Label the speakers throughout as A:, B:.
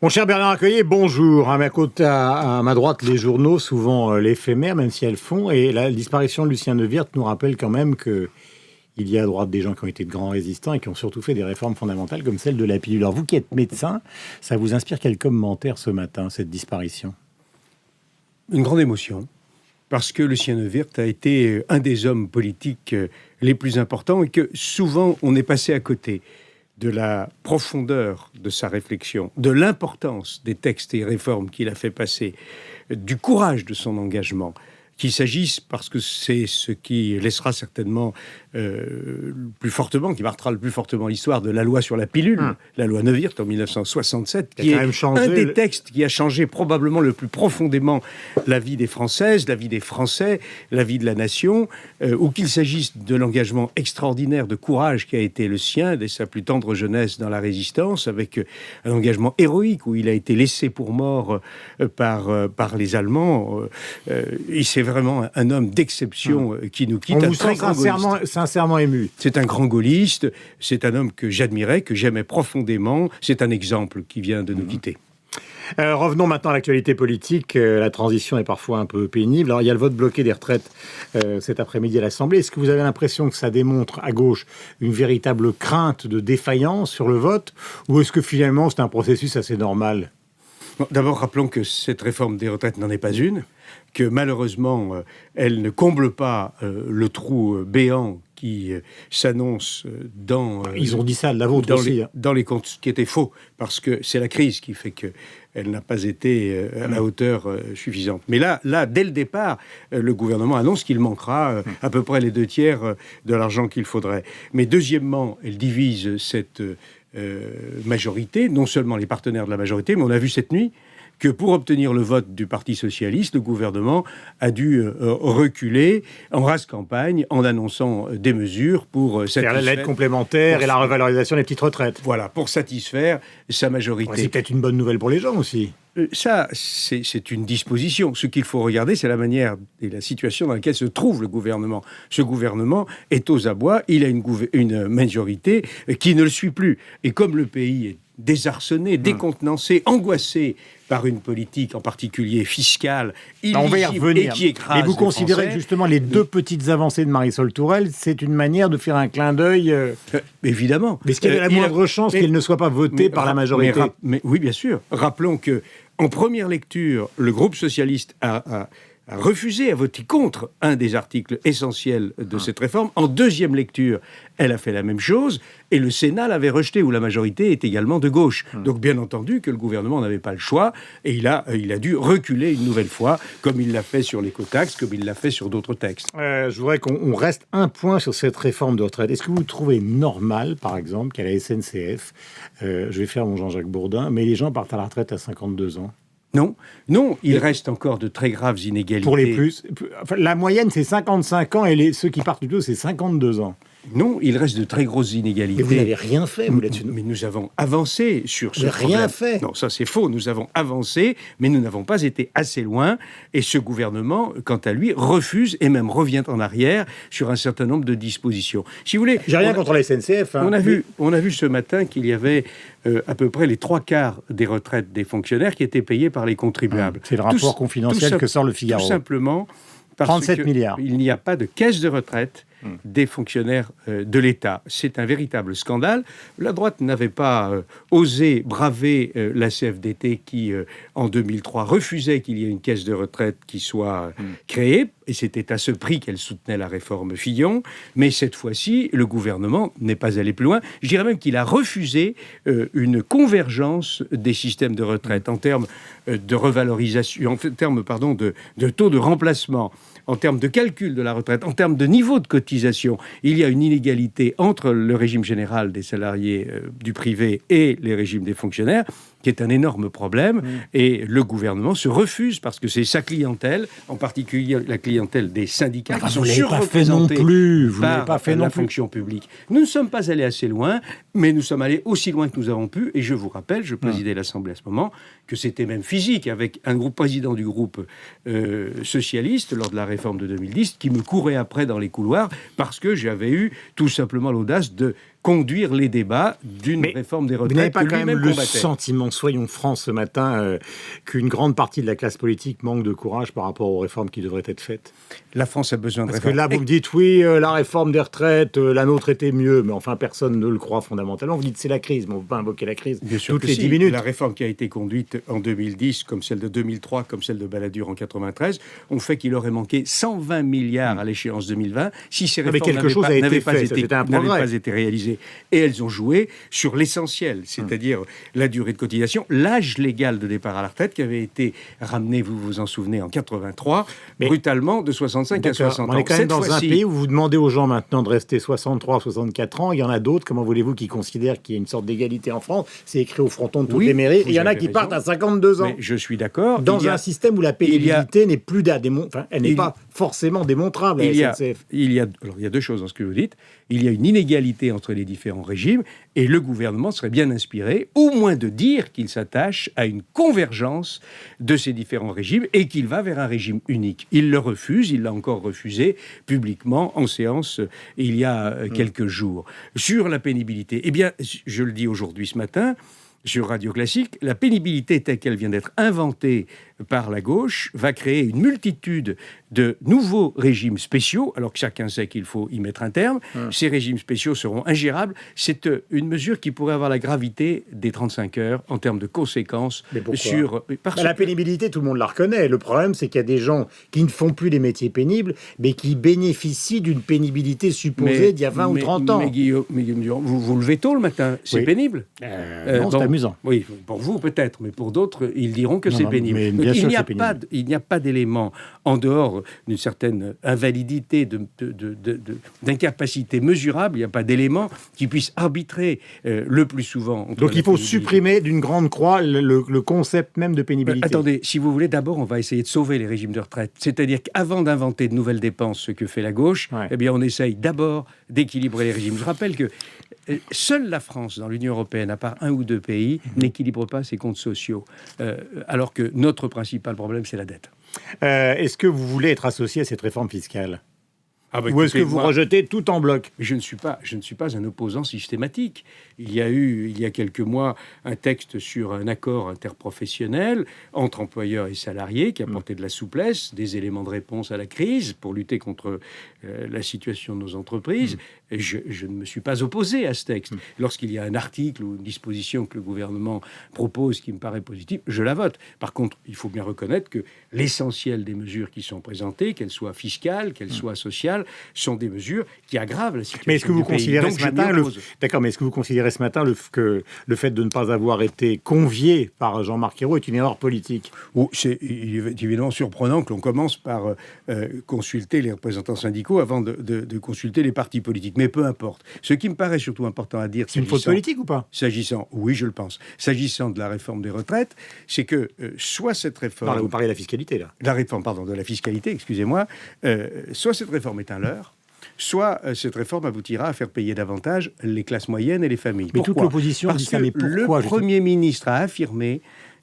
A: Mon cher Bernard Accueillet, bonjour. À ma droite, les journaux, souvent l'éphémère, même si elles font. Et la disparition de Lucien Neuwirth nous rappelle quand même qu'il y a à droite des gens qui ont été de grands résistants et qui ont surtout fait des réformes fondamentales comme celle de la pilule. Alors vous qui êtes médecin, ça vous inspire quel commentaire ce matin, cette disparition?
B: Une grande émotion, parce que Lucien Neuwirth a été un des hommes politiques les plus importants et que souvent on est passé à côté de la profondeur de sa réflexion, de l'importance des textes et réformes qu'il a fait passer, du courage de son engagement, qu'il s'agisse, parce que c'est ce qui laissera certainement plus fortement, qui marquera le plus fortement l'histoire de la loi sur la pilule, la loi Neuwirth en 1967, qui est un des textes qui a changé probablement le plus profondément la vie des Françaises, la vie des Français, la vie de la nation, ou qu'il s'agisse de l'engagement extraordinaire de courage qui a été le sien dès sa plus tendre jeunesse dans la résistance, avec un engagement héroïque où il a été laissé pour mort par les Allemands. Et c'est vraiment un homme d'exception qui nous quitte.
A: On vous sent sincèrement ému.
B: C'est un grand gaulliste, c'est un homme que j'admirais, que j'aimais profondément. C'est un exemple qui vient de nous quitter.
A: Revenons maintenant à l'actualité politique. La transition est parfois un peu pénible. Alors, il y a le vote bloqué des retraites cet après-midi à l'Assemblée. Est-ce que vous avez l'impression que ça démontre à gauche une véritable crainte de défaillance sur le vote, ou est-ce que finalement c'est un processus assez normal?
B: D'abord, rappelons que cette réforme des retraites n'en est pas une, que malheureusement, elle ne comble pas le trou béant qui s'annonce dans...
A: Ils ont dit ça, la vôtre aussi.
B: Dans les comptes, ce qui était faux, parce que c'est la crise qui fait qu'elle n'a pas été à la hauteur suffisante. Mais là, dès le départ, le gouvernement annonce qu'il manquera à peu près les 2/3 de l'argent qu'il faudrait. Mais deuxièmement, elle divise cette... majorité, non seulement les partenaires de la majorité, mais on a vu cette nuit que pour obtenir le vote du Parti socialiste, le gouvernement a dû reculer en rase campagne en annonçant des mesures pour satisfaire...
A: l'aide complémentaire et la revalorisation des petites retraites.
B: Voilà, pour satisfaire sa majorité.
A: Ouais, c'est peut-être une bonne nouvelle pour les gens aussi.
B: Ça, c'est une disposition. Ce qu'il faut regarder, c'est la manière et la situation dans laquelle se trouve le gouvernement. Ce gouvernement est aux abois, il a une majorité qui ne le suit plus. Et comme le pays est désarçonné, décontenancé, angoissé par une politique en particulier fiscale, illisible et qui écrase.
A: Mais vous considérez que justement les deux petites avancées de Marisol Touraine, c'est une manière de faire un clin d'œil
B: évidemment.
A: Mais est-ce qu'il y a la moindre chance qu'elle ne soit pas votée par la majorité?
B: Mais oui, bien sûr. Rappelons que en première lecture, le groupe socialiste a refusé, a voté contre un des articles essentiels de cette réforme. En deuxième lecture, elle a fait la même chose, et le Sénat l'avait rejeté, où la majorité est également de gauche. Donc bien entendu que le gouvernement n'avait pas le choix, et il a dû reculer une nouvelle fois, comme il l'a fait sur l'écotaxe, comme il l'a fait sur d'autres textes.
A: Je voudrais qu'on reste un point sur cette réforme de retraite. Est-ce que vous trouvez normal, par exemple, qu'à la SNCF, je vais faire mon Jean-Jacques Bourdin, mais les gens partent à la retraite à 52 ans?
B: Non, il reste encore de très graves inégalités.
A: Pour les plus, la moyenne c'est 55 ans et ceux qui partent plus tôt c'est 52 ans.
B: Non, il reste de très grosses inégalités.
A: Mais vous n'avez rien fait, vous là-dessus.
B: Mais nous avons avancé sur ce problème.
A: Rien fait.
B: Non, ça c'est faux. Nous avons avancé, mais nous n'avons pas été assez loin. Et ce gouvernement, quant à lui, refuse et même revient en arrière sur un certain nombre de dispositions. Si vous voulez,
A: j'ai rien contre la SNCF.
B: On a vu ce matin qu'il y avait à peu près les 3/4 des retraites des fonctionnaires qui étaient payées par les contribuables.
A: C'est le rapport confidentiel que sort le Figaro.
B: Tout simplement parce
A: 37 milliards.
B: Il n'y a pas de caisse de retraite des fonctionnaires de l'État. C'est un véritable scandale. La droite n'avait pas osé braver la CFDT qui, en 2003, refusait qu'il y ait une caisse de retraite qui soit créée. Et c'était à ce prix qu'elle soutenait la réforme Fillon. Mais cette fois-ci, le gouvernement n'est pas allé plus loin. Je dirais même qu'il a refusé une convergence des systèmes de retraite en termes de revalorisation, en termes de taux de remplacement, en termes de calcul de la retraite, en termes de niveau de cotisation. Il y a une inégalité entre le régime général des salariés du privé et les régimes des fonctionnaires, qui est un énorme problème. Et le gouvernement se refuse, parce que c'est sa clientèle, en particulier la clientèle des syndicats, qui sont surreprésentés par la fonction publique. Nous ne sommes pas allés assez loin, mais nous sommes allés aussi loin que nous avons pu. Et je vous rappelle, je présidais l'Assemblée à ce moment, que c'était même physique, avec un président du groupe socialiste, lors de la réforme de 2010, qui me courait après dans les couloirs, parce que j'avais eu tout simplement l'audace de conduire les débats d'une réforme des retraites.
A: Vous n'avez pas
B: que
A: quand même
B: lui-même
A: le
B: combattait.
A: sentiment, soyons francs ce matin, qu'une grande partie de la classe politique manque de courage par rapport aux réformes qui devraient être faites?
B: La France a besoin de
A: Parce que
B: réformes.
A: là, vous me dites, oui, la réforme des retraites, la nôtre était mieux, mais enfin, personne ne le croit fondamentalement. Vous dites, c'est la crise, mais on ne peut pas invoquer la crise
B: Bien sûr
A: toutes
B: que
A: les
B: si.
A: 10 minutes.
B: La réforme qui a été conduite en 2010, comme celle de 2003, comme celle de Balladur en 93, ont fait qu'il aurait manqué 120 milliards à l'échéance 2020 si ces
A: Mais
B: réformes
A: quelque chose a été fait, ça, c'était un
B: n'avaient
A: progrès.
B: pas été réalisées. Et elles ont joué sur l'essentiel, c'est-à-dire la durée de cotisation, l'âge légal de départ à la retraite qui avait été ramené, vous vous en souvenez, en 83, brutalement de 65 à 60 ans.
A: On est quand même
B: Cette
A: dans un
B: fois-ci,
A: pays où vous demandez aux gens maintenant de rester 63, 64 ans. Il y en a d'autres, comment voulez-vous, qui considèrent qu'il y a une sorte d'égalité en France. C'est écrit au fronton de toutes
B: Oui,
A: les mairies. Et il y en a
B: avez
A: qui
B: raison.
A: partent à 52 ans.
B: mais je suis d'accord.
A: Dans
B: il y a-
A: un système où la pénibilité n'est plus elle n'est pas forcément démontrable à
B: Il y,
A: la
B: a,
A: SNCF.
B: il y a deux choses dans ce que vous dites. Il y a une inégalité entre les différents régimes et le gouvernement serait bien inspiré, au moins de dire qu'il s'attache à une convergence de ces différents régimes et qu'il va vers un régime unique. Il le refuse, il l'a encore refusé publiquement en séance il y a quelques jours. Sur la pénibilité, eh bien, je le dis aujourd'hui ce matin, sur Radio Classique, la pénibilité telle qu'elle vient d'être inventée par la gauche va créer une multitude de nouveaux régimes spéciaux, alors que chacun sait qu'il faut y mettre un terme. Ces régimes spéciaux seront ingérables. C'est une mesure qui pourrait avoir la gravité des 35 heures en termes de conséquences
A: Mais pourquoi
B: sur...
A: La pénibilité, tout le monde la reconnaît. Le problème, c'est qu'il y a des gens qui ne font plus les métiers pénibles, mais qui bénéficient d'une pénibilité supposée d'il y a 20 ou 30 ans.
B: Mais Guillaume, vous vous levez tôt le matin, c'est
A: Oui.
B: pénible.
A: Non, c'est amusant.
B: Oui, pour vous peut-être, mais pour d'autres, ils diront que c'est
A: non,
B: pénible.
A: mais
B: Donc,
A: bien sûr
B: il n'y a
A: que c'est
B: pas,
A: pénible.
B: il n'y a pas d'élément en dehors d'une certaine invalidité, d'incapacité mesurable. Il n'y a pas d'élément qui puisse arbitrer le plus souvent. Entre
A: Donc
B: la
A: il faut
B: pénibilité.
A: supprimer d'une grande croix le concept même de pénibilité.
B: Attendez, si vous voulez, d'abord, on va essayer de sauver les régimes de retraite. C'est-à-dire qu'avant d'inventer de nouvelles dépenses, ce que fait la gauche, eh bien, on essaye d'abord d'équilibrer les régimes. Je rappelle que seule la France, dans l'Union européenne, à part un ou deux pays, n'équilibre pas ses comptes sociaux. Alors que notre principal problème, c'est la dette.
A: Est-ce que vous voulez être associé à cette réforme fiscale ? Ou est-ce que
B: Écoutez,
A: vous
B: moi,
A: rejetez tout en bloc ?
B: je ne suis pas un opposant systématique. Il y a eu, il y a quelques mois, un texte sur un accord interprofessionnel entre employeurs et salariés qui apportait de la souplesse, des éléments de réponse à la crise pour lutter contre la situation de nos entreprises. Et je ne me suis pas opposé à ce texte. Lorsqu'il y a un article ou une disposition que le gouvernement propose qui me paraît positive, je la vote. Par contre, il faut bien reconnaître que l'essentiel des mesures qui sont présentées, qu'elles soient fiscales, qu'elles soient sociales, sont des mesures qui aggravent la situation.
A: Mais est-ce que vous
B: du pays.
A: considérez
B: Donc,
A: ce matin, d'accord, mais est-ce que vous considérez ce matin que le fait de ne pas avoir été convié par Jean-Marc Ayrault est une erreur politique ?
B: Il est évidemment surprenant que l'on commence par consulter les représentants syndicaux avant de consulter les partis politiques. Mais peu importe. Ce qui me paraît surtout important à dire...
A: C'est une faute politique ou pas ?
B: Oui, je le pense. S'agissant de la réforme des retraites, c'est que soit cette réforme...
A: Vous parlez de la fiscalité, là.
B: La réforme, pardon, de la fiscalité, excusez-moi. Soit cette réforme est un leurre, soit cette réforme aboutira à faire payer davantage les classes moyennes et les familles.
A: Mais toute
B: Pourquoi ?
A: l'opposition
B: Parce
A: dit ça,
B: que
A: mais pourquoi,
B: le Premier ministre a affirmé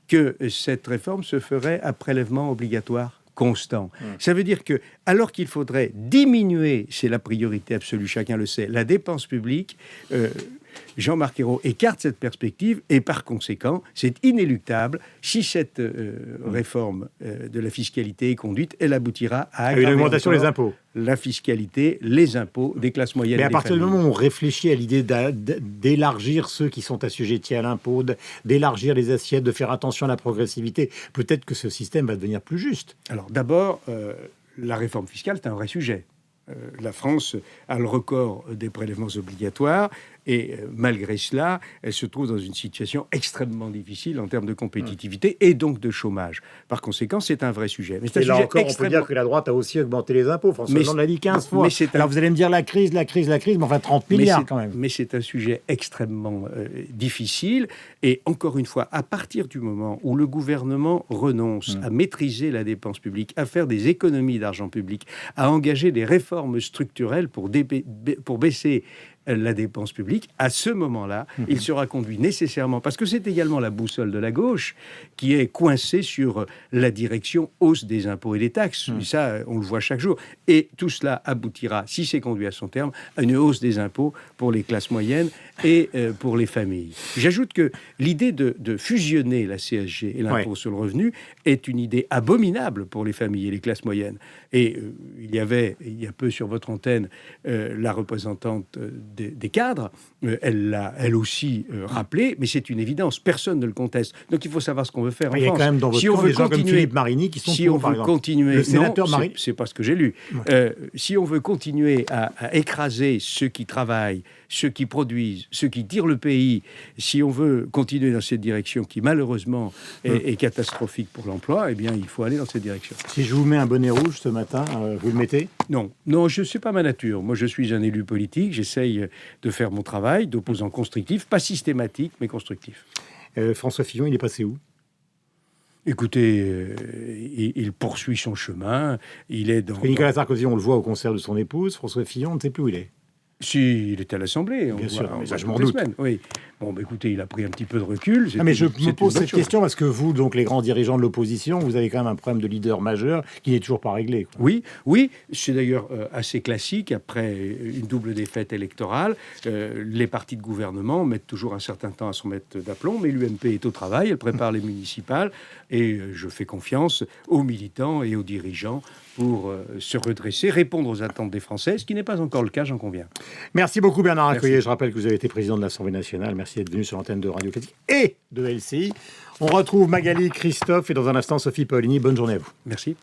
B: que cette réforme se ferait à prélèvement obligatoire constant. Ça veut dire que, alors qu'il faudrait diminuer, c'est la priorité absolue, chacun le sait, la dépense publique, Jean-Marc Ayrault écarte cette perspective et par conséquent, c'est inéluctable. Si cette réforme de la fiscalité est conduite, elle aboutira à
A: une augmentation des impôts.
B: La fiscalité, les impôts des classes moyennes.
A: Mais à
B: des
A: partir du
B: familles.
A: moment où on réfléchit à l'idée d'élargir ceux qui sont assujettis à l'impôt, d'élargir les assiettes, de faire attention à la progressivité, peut-être que ce système va devenir plus juste.
B: Alors d'abord, la réforme fiscale, c'est un vrai sujet. La France a le record des prélèvements obligatoires et malgré cela, elle se trouve dans une situation extrêmement difficile en termes de compétitivité et donc de chômage. Par conséquent, c'est un vrai sujet. Mais c'est
A: Et
B: un
A: là
B: sujet
A: encore, on peut
B: extrêmement...
A: dire que la droite a aussi augmenté les impôts. François
B: Mais
A: Hollande l'a dit 15 fois.
B: mais c'est un-
A: Alors vous allez me dire la crise, mais enfin 30 milliards quand même.
B: Mais c'est un sujet extrêmement difficile. Et encore une fois, à partir du moment où le gouvernement renonce à maîtriser la dépense publique, à faire des économies d'argent public, à engager des réformes structurelles pour baisser la dépense publique, à ce moment-là, il sera conduit nécessairement, parce que c'est également la boussole de la gauche qui est coincée sur la direction hausse des impôts et des taxes. Et ça, on le voit chaque jour. Et tout cela aboutira, si c'est conduit à son terme, à une hausse des impôts pour les classes moyennes et pour les familles. J'ajoute que l'idée de fusionner la CSG et l'impôt sur le revenu est une idée abominable pour les familles et les classes moyennes. Et il y a peu sur votre antenne, la représentante des cadres, elle l'a elle aussi rappelé, mais c'est une évidence, personne ne le conteste. Donc il faut savoir ce qu'on veut faire en France.
A: Il y a quand même dans votre camp des gens comme Philippe Marini qui sont pour, par exemple.
B: Le
A: sénateur Marini.
B: C'est pas ce que j'ai lu. Si on veut continuer à écraser ceux qui travaillent, ceux qui produisent, ceux qui tirent le pays, si on veut continuer dans cette direction qui malheureusement est catastrophique pour l'emploi, eh bien il faut aller dans cette direction.
A: Si je vous mets un bonnet rouge ce matin, vous le mettez?
B: Non, je ne sais pas ma nature. Moi, je suis un élu politique. J'essaye de faire mon travail d'opposant constructif, pas systématique, mais constructif.
A: François Fillon, il est passé où?
B: Écoutez, il poursuit son chemin. Il est dans.
A: Nicolas Sarkozy, on le voit au concert de son épouse. François Fillon, on ne sait plus où il est.
B: Si, il est à l'Assemblée.
A: Bien sûr, mais ça, je m'en doute.
B: Oui. Bon, écoutez, il a pris un petit peu de recul.
A: Mais je me pose cette question parce que vous, donc les grands dirigeants de l'opposition, vous avez quand même un problème de leader majeur qui n'est toujours pas réglé.
B: Oui, c'est d'ailleurs assez classique. Après une double défaite électorale, les partis de gouvernement mettent toujours un certain temps à se remettre d'aplomb, mais l'UMP est au travail, elle prépare les municipales, et je fais confiance aux militants et aux dirigeants pour se redresser, répondre aux attentes des Français, ce qui n'est pas encore le cas, j'en conviens.
A: Merci beaucoup Bernard Accoyer. Je rappelle que vous avez été président de l'Assemblée nationale. Merci d'être venu sur l'antenne de Radio Classique et de LCI. On retrouve Magali, Christophe et dans un instant Sophie Paolini. Bonne journée à vous.
B: Merci.